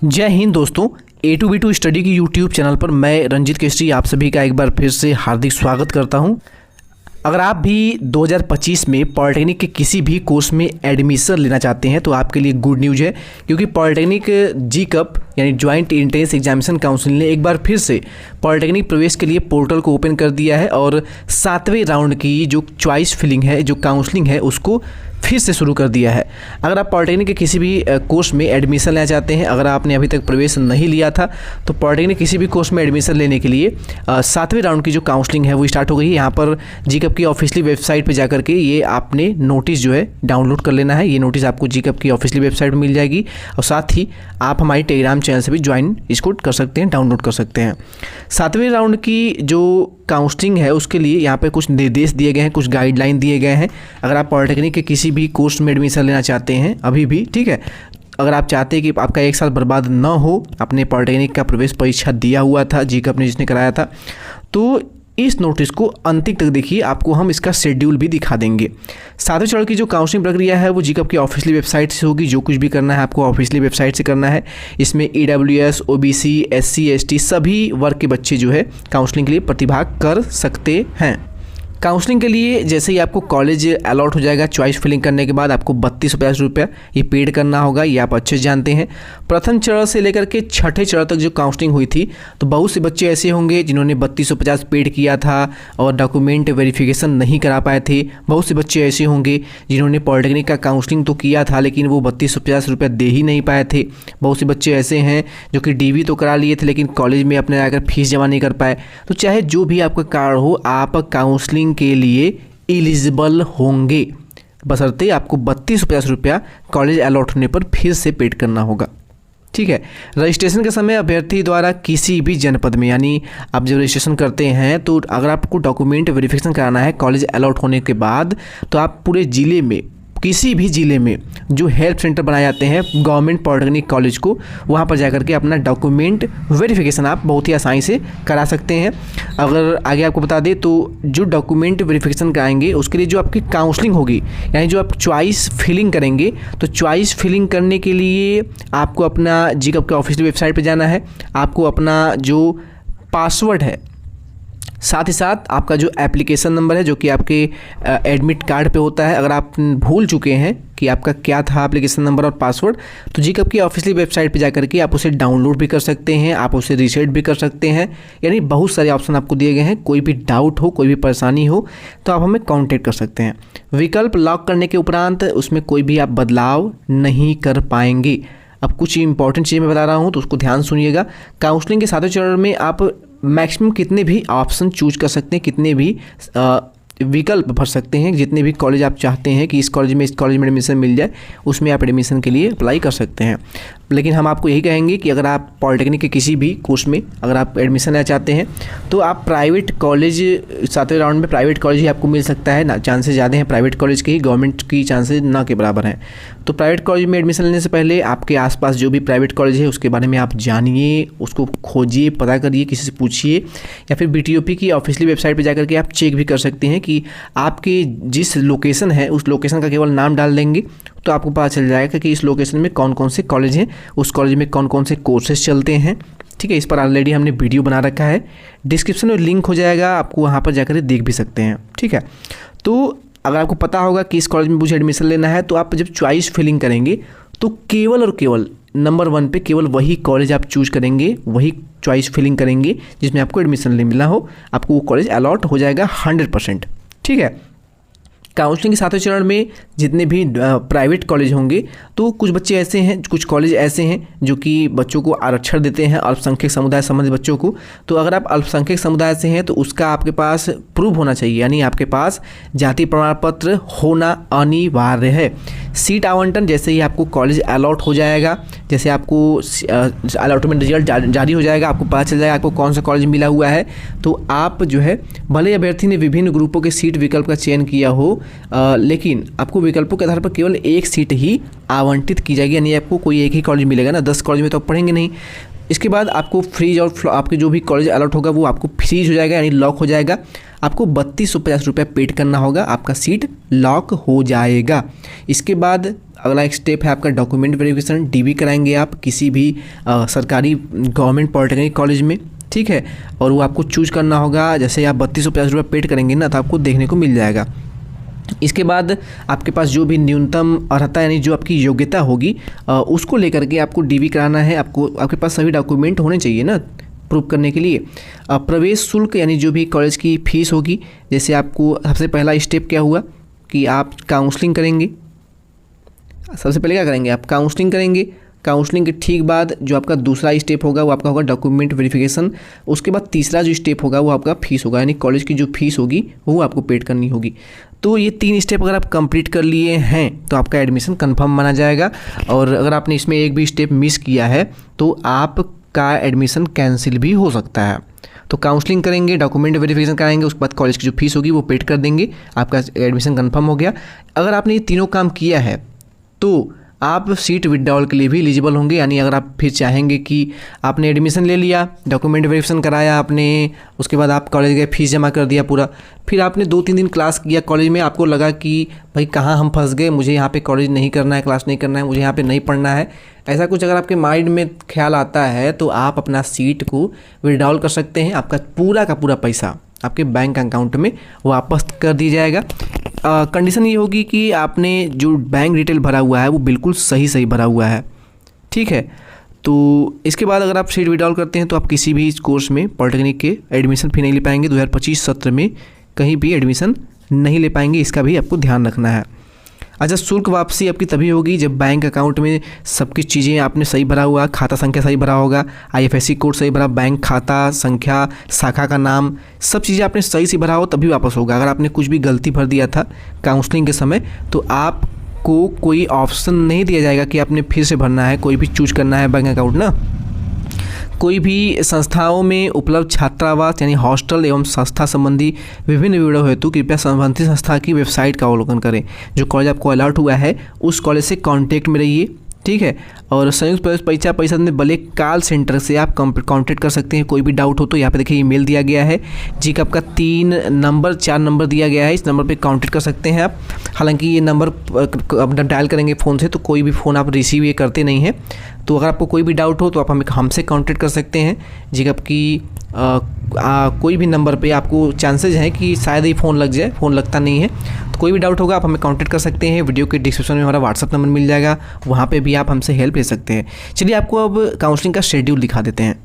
जय हिंद दोस्तों, ए to be to study की यूट्यूब चैनल पर मैं रंजीत केसरी आप सभी का एक बार फिर से हार्दिक स्वागत करता हूं। अगर आप भी 2025 में पॉलिटेक्निक के किसी भी कोर्स में एडमिशन लेना चाहते हैं तो आपके लिए गुड न्यूज़ है, क्योंकि पॉलिटेक्निक जी कप यानी ज्वाइंट एंट्रेंस एग्जामिनेशन काउंसिल ने एक बार फिर से पॉलिटेक्निक प्रवेश के लिए पोर्टल को ओपन कर दिया है और 7वें राउंड की जो चॉइस फिलिंग है, जो काउंसलिंग है, उसको फिर से शुरू कर दिया है। अगर आप पॉलिटेक्निक के किसी भी कोर्स में एडमिशन लेना चाहते हैं, अगर आपने अभी तक प्रवेश नहीं लिया था तो पॉलिटेक्निक किसी भी कोर्स में एडमिशन लेने के लिए 7वें राउंड की जो काउंसलिंग है वो स्टार्ट हो गई है। यहाँ पर जीकप की ऑफिशियली वेबसाइट पे जाकर के ये आपने नोटिस जो है डाउनलोड कर लेना है। ये नोटिस आपको जीकप की ऑफिशियली वेबसाइट पर मिल जाएगी और साथ ही आप हमारी टेलीग्राम चैनल से भी ज्वाइन इसको कर सकते हैं, डाउनलोड कर सकते हैं। 7वें राउंड की जो काउंसलिंग है उसके लिए यहाँ पे कुछ निर्देश दिए गए हैं, कुछ गाइडलाइन दिए गए हैं। अगर आप पॉलिटेक्निक के किसी भी कोर्स में एडमिशन लेना चाहते हैं अभी भी, ठीक है, अगर आप चाहते हैं कि आपका एक साल बर्बाद ना हो, आपने पॉलिटेक्निक का प्रवेश परीक्षा दिया हुआ था, जीकप ने जिसने कराया था, तो इस नोटिस को अंतिम तक देखिए, आपको हम इसका शेड्यूल भी दिखा देंगे। 7वें चरण की जो काउंसलिंग प्रक्रिया है वो जीकप की ऑफिशियली वेबसाइट से होगी। जो कुछ भी करना है आपको ऑफिशियली वेबसाइट से करना है। इसमें EWS, OBC, SC, ST सभी वर्ग के बच्चे जो है काउंसलिंग के लिए प्रतिभाग कर सकते हैं। काउंसलिंग के लिए जैसे ही आपको कॉलेज अलॉट हो जाएगा, चॉइस फिलिंग करने के बाद आपको 3250 रुपया ये पेड करना होगा। ये आप अच्छे से जानते हैं। प्रथम चरण से लेकर के 6ठे चरण तक जो काउंसलिंग हुई थी तो बहुत से बच्चे ऐसे होंगे जिन्होंने 3250 पेड किया था और डॉक्यूमेंट वेरिफिकेशन नहीं करा पाए थे। बहुत से बच्चे ऐसे होंगे जिन्होंने पॉलिटेक्निक का काउंसलिंग तो किया था लेकिन वो 3250 रुपया दे ही नहीं पाए थे। बहुत से बच्चे ऐसे हैं जो कि DV तो करा लिए थे लेकिन कॉलेज में अपने आकर फीस जमा नहीं कर पाए। तो चाहे जो भी आपका कारण हो, आप काउंसलिंग के लिए एलिजिबल होंगे, बशर्ते आपको 3250 रुपया कॉलेज अलॉट होने पर फिर से पेड करना होगा। ठीक है। रजिस्ट्रेशन के समय अभ्यर्थी द्वारा किसी भी जनपद में, यानी आप जब रजिस्ट्रेशन करते हैं तो अगर आपको डॉक्यूमेंट वेरिफिकेशन कराना है कॉलेज अलॉट होने के बाद, तो आप पूरे ज़िले में, किसी भी ज़िले में जो हेल्प सेंटर बनाए जाते हैं गवर्नमेंट पॉलिटेक्निक कॉलेज को, वहाँ पर जाकर के अपना डॉक्यूमेंट वेरिफिकेशन आप बहुत ही आसानी से करा सकते हैं। अगर आगे आपको बता दें तो जो डॉक्यूमेंट वेरिफिकेशन कराएंगे उसके लिए जो आपकी काउंसलिंग होगी, यानी जो आप चॉइस फिलिंग करेंगे, तो चॉइस फिलिंग करने के लिए आपको अपना जीकप के ऑफिशियल वेबसाइट पर जाना है। आपको अपना जो पासवर्ड है, साथ ही साथ आपका जो एप्लीकेशन नंबर है जो कि आपके एडमिट कार्ड पे होता है, अगर आप भूल चुके हैं कि आपका क्या था एप्लीकेशन नंबर और पासवर्ड, तो जीकप की ऑफिशियल वेबसाइट पे जाकर के आप उसे डाउनलोड भी कर सकते हैं, आप उसे रीसेट भी कर सकते हैं। यानी बहुत सारे ऑप्शन आपको दिए गए हैं। कोई भी डाउट हो, कोई भी परेशानी हो तो आप हमें कॉन्टेक्ट कर सकते हैं। विकल्प लॉक करने के उपरांत उसमें कोई भी आप बदलाव नहीं कर पाएंगे। अब कुछ इंपॉर्टेंट चीज़ें मैं बता रहा हूँ तो उसको ध्यान सुनिएगा। काउंसलिंग के 7वें चरण में आप मैक्सिमम कितने भी ऑप्शन चूज कर सकते हैं, कितने भी विकल्प भर सकते हैं, जितने भी कॉलेज आप चाहते हैं कि इस कॉलेज में एडमिशन मिल जाए, उसमें आप एडमिशन के लिए अप्लाई कर सकते हैं। लेकिन हम आपको यही कहेंगे कि अगर आप पॉलिटेक्निक के किसी भी कोर्स में अगर आप एडमिशन लेना चाहते हैं तो आप प्राइवेट कॉलेज, 7वें राउंड में प्राइवेट कॉलेज ही आपको मिल सकता है ना, चांसेस ज़्यादा हैं प्राइवेट कॉलेज के ही, गवर्नमेंट की चांसेस ना के बराबर हैं। तो प्राइवेट कॉलेज में एडमिशन लेने से पहले आपके आसपास जो भी प्राइवेट कॉलेज है उसके बारे में आप जानिए, उसको खोजिए, पता करिए, किसी से पूछिए, या फिर BTOP की ऑफिशियली वेबसाइट पर जाकर के आप चेक भी कर सकते हैं कि आपके जिस लोकेशन है उस लोकेशन का केवल नाम डाल देंगे तो आपको पता चल जाएगा कि इस लोकेशन में कौन कौन से कॉलेज हैं, उस कॉलेज में कौन कौन से कोर्सेज चलते हैं। ठीक है, इस पर ऑलरेडी हमने वीडियो बना रखा है, डिस्क्रिप्शन में लिंक हो जाएगा, आपको वहाँ पर जाकर देख भी सकते हैं। ठीक है, तो अगर आपको पता होगा कि इस कॉलेज में मुझे एडमिशन लेना है तो आप जब चॉइस फिलिंग करेंगे तो केवल और केवल नंबर 1 पे केवल वही कॉलेज आप चूज करेंगे, वही चॉइस फिलिंग करेंगे जिसमें आपको एडमिशन मिलना हो, आपको वो कॉलेज अलॉट हो जाएगा 100%। ठीक है। काउंसलिंग के 7वें चरण में जितने भी प्राइवेट कॉलेज होंगे तो कुछ बच्चे ऐसे हैं, कुछ कॉलेज ऐसे हैं जो कि बच्चों को आरक्षण देते हैं, अल्पसंख्यक समुदाय संबंधित बच्चों को। तो अगर आप अल्पसंख्यक समुदाय से हैं तो उसका आपके पास प्रूफ होना चाहिए, यानी आपके पास जाति प्रमाण पत्र होना अनिवार्य है। सीट आवंटन जैसे ही आपको कॉलेज अलॉट हो जाएगा, जैसे आपको अलॉटमेंट रिजल्ट जारी हो जाएगा, आपको पता चल जाएगा आपको कौन सा कॉलेज मिला हुआ है, तो आप जो है, भले अभ्यर्थी ने विभिन्न ग्रुपों के सीट विकल्प का चयन किया हो, लेकिन आपको विकल्पों के आधार पर केवल एक सीट ही आवंटित की जाएगी, यानी आपको कोई एक ही कॉलेज मिलेगा ना, 10 कॉलेज में तो आप पढ़ेंगे नहीं। इसके बाद आपको फ्रीज और आपके जो भी कॉलेज अलॉट होगा वो आपको फ्रीज हो जाएगा, यानी लॉक हो जाएगा। आपको 3250 रुपया पेड करना होगा, आपका सीट लॉक हो जाएगा। इसके बाद अगला एक स्टेप है आपका डॉक्यूमेंट वेरिफिकेशन। डीवी कराएंगे आप किसी भी सरकारी गवर्नमेंट पॉलिटेक्निक कॉलेज में, ठीक है। और वो आपको चूज करना होगा। जैसे आप 3250 रुपये पेड करेंगे ना, तो आपको देखने को मिल जाएगा। इसके बाद आपके पास जो भी न्यूनतम अर्हता यानी जो आपकी योग्यता होगी उसको लेकर के आपको डीवी कराना है। आपके पास सभी डॉक्यूमेंट होने चाहिए ना प्रूव करने के लिए। प्रवेश शुल्क यानी जो भी कॉलेज की फ़ीस होगी, जैसे आपको सबसे पहला स्टेप क्या हुआ कि आप काउंसलिंग करेंगे। सबसे पहले क्या करेंगे, आप काउंसलिंग करेंगे। काउंसलिंग के ठीक बाद जो आपका दूसरा स्टेप होगा वो आपका होगा डॉक्यूमेंट वेरिफिकेशन। उसके बाद तीसरा जो स्टेप होगा वो आपका फीस होगा, यानी कॉलेज की जो फीस होगी वो आपको पेड करनी होगी। तो ये 3 स्टेप अगर आप कंप्लीट कर लिए हैं तो आपका एडमिशन कंफर्म माना जाएगा। और अगर आपने इसमें एक भी स्टेप मिस किया है तो आपका एडमिशन कैंसिल भी हो सकता है। तो काउंसलिंग करेंगे, डॉक्यूमेंट वेरिफिकेशन कराएंगे, उसके बाद कॉलेज की जो फीस होगी वो पेड कर देंगे, आपका एडमिशन कंफर्म हो गया। अगर आपने ये तीनों काम किया है तो आप सीट विड्रॉल के लिए भी एलिजिबल होंगे। यानी अगर आप फिर चाहेंगे कि आपने एडमिशन ले लिया, डॉक्यूमेंट वेरिफिकेशन कराया आपने, उसके बाद आप कॉलेज गए, फीस जमा कर दिया पूरा, फिर आपने 2-3 दिन क्लास किया कॉलेज में, आपको लगा कि भाई कहाँ हम फंस गए, मुझे यहाँ पे कॉलेज नहीं करना है, क्लास नहीं करना है, मुझे यहाँ पे नहीं पढ़ना है, ऐसा कुछ अगर आपके माइंड में ख्याल आता है तो आप अपना सीट को विड्रॉल कर सकते हैं। आपका पूरा का पूरा पैसा आपके बैंक अकाउंट में वापस कर दिया जाएगा। कंडीशन ये होगी कि आपने जो बैंक डिटेल भरा हुआ है वो बिल्कुल सही भरा हुआ है, ठीक है। तो इसके बाद अगर आप सीट विड्रॉल करते हैं तो आप किसी भी कोर्स में पॉलिटेक्निक के एडमिशन फी नहीं ले पाएंगे। 2025 सत्र में कहीं भी एडमिशन नहीं ले पाएंगे, इसका भी आपको ध्यान रखना है। अच्छा, शुल्क वापसी आपकी तभी होगी जब बैंक अकाउंट में सबकी चीज़ें आपने सही भरा हुआ, खाता संख्या सही भरा होगा, IFSC कोड सही भरा, बैंक खाता संख्या, शाखा का नाम, सब चीज़ें आपने सही से भरा हो तभी वापस होगा। अगर आपने कुछ भी गलती भर दिया था काउंसलिंग के समय तो आपको कोई ऑप्शन नहीं दिया जाएगा कि आपने फिर से भरना है, कोई भी चूज करना है बैंक अकाउंट ना। कोई भी संस्थाओं में उपलब्ध छात्रावास यानी हॉस्टल एवं संस्था संबंधी विभिन्न विवरण हेतु कृपया संबंधित संस्था की वेबसाइट का अवलोकन करें। जो कॉलेज आपको अलॉट हुआ है उस कॉलेज से कांटेक्ट में रहिए, ठीक है। और संयुक्त प्रवेश परीक्षा परिषद में बले कॉल सेंटर से आप कांटेक्ट कर सकते हैं। कोई भी डाउट हो तो यहाँ पे देखिए ईमेल दिया गया है जी का, आपका 4 नंबर दिया गया है, इस नंबर पे कांटेक्ट कर सकते हैं आप। हालांकि ये नंबर अब डायल करेंगे फ़ोन से तो कोई भी फ़ोन आप रिसीव ये करते नहीं हैं। तो अगर आपको कोई भी डाउट हो तो आप हमसे कांटेक्ट कर सकते हैं जी का, आपकी कोई भी नंबर पे आपको चांसेज हैं कि शायद ही फ़ोन लग जाए, फ़ोन लगता नहीं है। तो कोई भी डाउट होगा आप हमें कांटेक्ट कर सकते हैं। वीडियो के डिस्क्रिप्शन में हमारा व्हाट्सअप नंबर मिल जाएगा, वहाँ पे भी आप हमसे हेल्प ले सकते हैं। चलिए आपको अब काउंसलिंग का शेड्यूल दिखा देते हैं।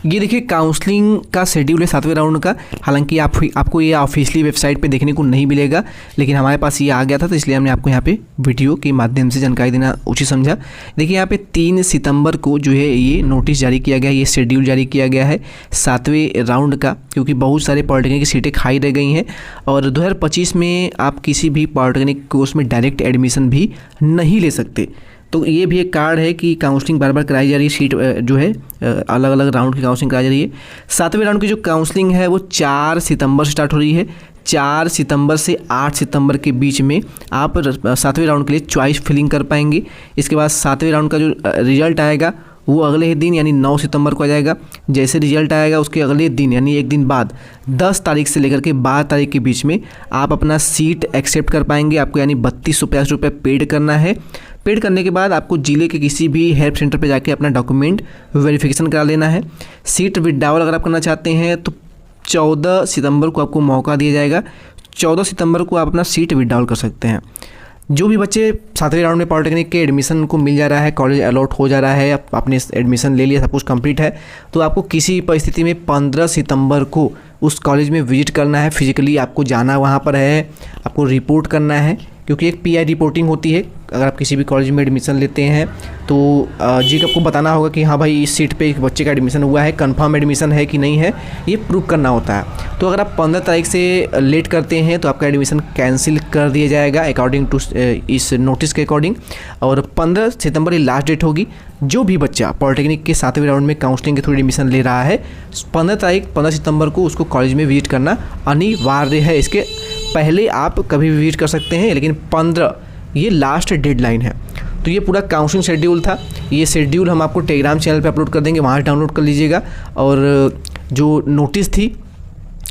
ये देखिए काउंसलिंग का शेड्यूल है 7वें राउंड का। हालांकि आपको ये ऑफिशियली वेबसाइट पे देखने को नहीं मिलेगा, लेकिन हमारे पास ये आ गया था तो इसलिए हमने आपको यहाँ पे वीडियो के माध्यम से जानकारी देना उचित समझा। देखिए यहाँ पे 3 सितंबर को जो है ये नोटिस जारी किया गया है, ये शेड्यूल जारी किया गया है 7वें राउंड का, क्योंकि बहुत सारे पॉलिटेक्निक की सीटें खाई रह गई हैं। और 2025 में आप किसी भी पॉलिटेक्निक कोर्स में डायरेक्ट एडमिशन भी नहीं ले सकते। तो ये भी एक कार्ड है कि काउंसलिंग बार बार कराई जा रही है, सीट जो है अलग अलग राउंड की काउंसलिंग कराई जा रही है। 7वें राउंड की जो काउंसलिंग है वो 4 सितंबर से स्टार्ट हो रही है। 4 सितंबर से 8 सितंबर के बीच में आप 7वें राउंड के लिए चॉइस फिलिंग कर पाएंगे। इसके बाद 7वें राउंड का जो रिजल्ट आएगा वो अगले ही दिन यानी 9 सितंबर को आ जाएगा। जैसे रिजल्ट आएगा उसके अगले दिन यानी एक दिन बाद 10 तारीख से लेकर के 12 तारीख के बीच में आप अपना सीट एक्सेप्ट कर पाएंगे। आपको यानी 3250 रुपये पेड करना है। पेड करने के बाद आपको जिले के किसी भी हेल्प सेंटर पे जाके अपना डॉक्यूमेंट वेरिफिकेशन करा लेना है। सीट विड्रॉल अगर आप करना चाहते हैं तो 14 सितंबर को आपको मौका दिया जाएगा। 14 सितंबर को आप अपना सीट विड्रॉल कर सकते हैं। जो भी बच्चे 7वें राउंड में पॉलिटेक्निक के एडमिशन को मिल जा रहा है, कॉलेज अलॉट हो जा रहा है, आपने एडमिशन ले लिया, सब कुछ कंप्लीट है, तो आपको किसी परिस्थिति में 15 सितंबर को उस कॉलेज में विजिट करना है। फिजिकली आपको जाना वहाँ पर है, आपको रिपोर्ट करना है, क्योंकि एक PI रिपोर्टिंग होती है। अगर आप किसी भी कॉलेज में एडमिशन लेते हैं तो जी आपको बताना होगा कि हाँ भाई इस सीट पे एक बच्चे का एडमिशन हुआ है, कंफर्म एडमिशन है कि नहीं है, ये प्रूव करना होता है। तो अगर आप 15 तारीख से लेट करते हैं तो आपका एडमिशन कैंसिल कर दिया जाएगा अकॉर्डिंग टू इस नोटिस के अकॉर्डिंग। और 15 सितंबर ये लास्ट डेट होगी। जो भी बच्चा पॉलिटेक्निक के 7वें राउंड में काउंसलिंग के थ्रू एडमिशन ले रहा है 15 सितंबर को उसको कॉलेज में विजिट करना अनिवार्य है। इसके पहले आप कभी भी विजिट कर सकते हैं, लेकिन 15 ये लास्ट डेडलाइन है। तो ये पूरा काउंसलिंग शेड्यूल था। ये शेड्यूल हम आपको टेलीग्राम चैनल पे अपलोड कर देंगे, वहाँ डाउनलोड कर लीजिएगा। और जो नोटिस थी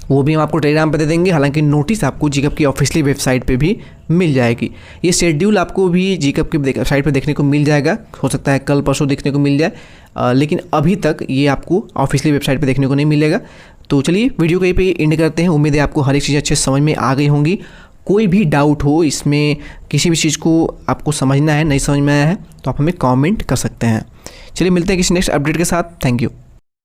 वो भी हम आपको टेलीग्राम पे दे देंगे। हालांकि नोटिस आपको जीकअप की ऑफिशियली वेबसाइट पे भी मिल जाएगी। ये शेड्यूल आपको भी जीकअप की वेबसाइट पे देखने को मिल जाएगा, हो सकता है कल परसों देखने को मिल जाए, लेकिन अभी तक ये आपको ऑफिशियली वेबसाइट पे देखने को नहीं मिलेगा। तो चलिए वीडियो को यहीं पे एंड करते हैं। उम्मीद है आपको हर एक चीज़ अच्छे समझ में आ गई होंगी। कोई भी डाउट हो इसमें, किसी भी चीज़ को आपको समझना है, नहीं समझ में आया है, तो आप हमें कमेंट कर सकते हैं। चलिए मिलते हैं किसी नेक्स्ट अपडेट के साथ। Thank you.